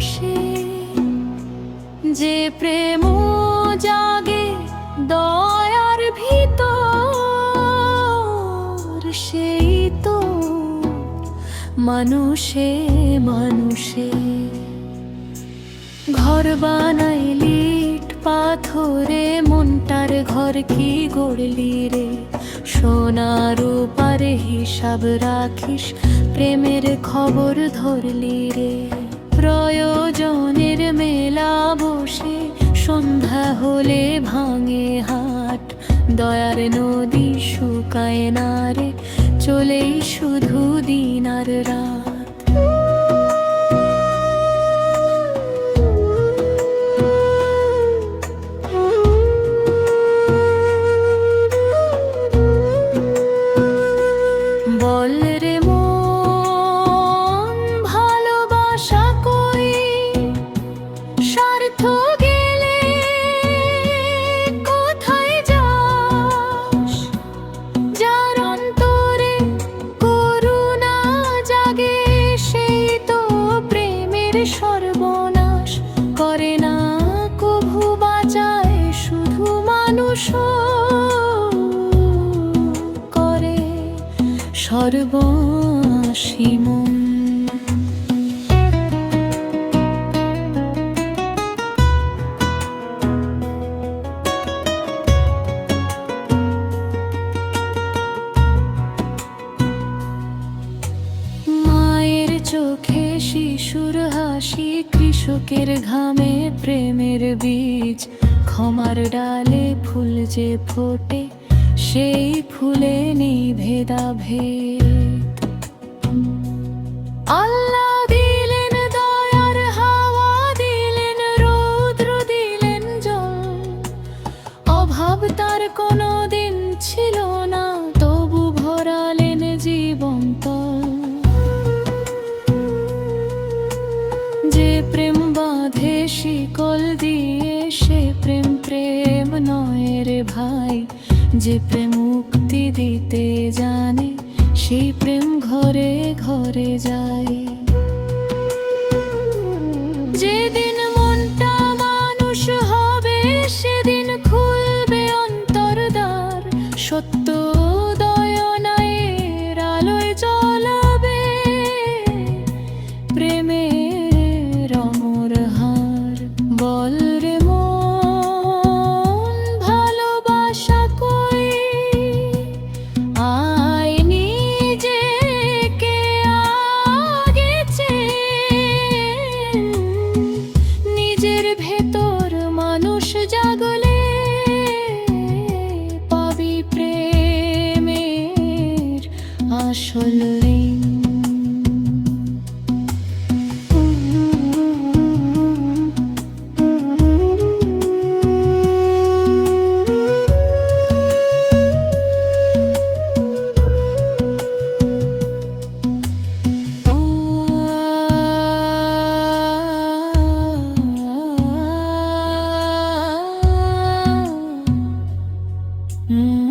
বসে, যে প্রেম জাগে দয়ার ভিতর, সেই তো মানুষে মানুষে। ঘর বানাইলি ইট পাথরে, মনটার ঘর কি গড়লি রে? সোনার রূপারে হিসাব রাখিস, প্রেমের খবর ধরলি রে? প্রয়োজনের মেলা বসে, সন্ধ্যা হলে ভাঙে হাট। দয়ার নদী শুকায় না রে, চলেই শুধু দিন আর রাত। বল রে মন, ভালোবাসা কই? স্বার্থ গেলে কোথায় যাস? যার অন্তরে করুণা জাগে, সেই তো প্রেমের সর্বনাশ করে না কভু, বাঁচায় শুধু মানুষ করে সর্বনাশী মন। মায়ের চোখে শিশুর হাসি, কৃষকের ঘামে প্রেমের বীজ। ক্ষমার ডালে ফুল যে ফোটে, সেই ফুলে নেই ভেদাভেদ। আল্লাহ দিলেন দয়ার হাওয়া, দিলেন রৌদ্র, দিলেন জল। অভাব তার কোনো দিন ছিল না, তবু ভরালেন জীবন তল। যে প্রেম বাঁধে শিকল দিয়ে, সে প্রেম প্রেম নয় রে ভাই। যে প্রেম মুক্তি দিতে জানে, সেই প্রেম ঘরে ঘরে যায়। যেদিন মনটা মানুষ হবে, সেদিন খুলবে অন্তর্দ্বার। সত্য দয়নায়ের আলোয় জ্বলাবে প্রেমের অমর হার। বল রে মন, ভালোবাসা কই? আয় নিজেকে আগে চেন, নিজের ভেতর মানুষ জাগলে পাবি প্রেমের আসল ঋণ। Mm.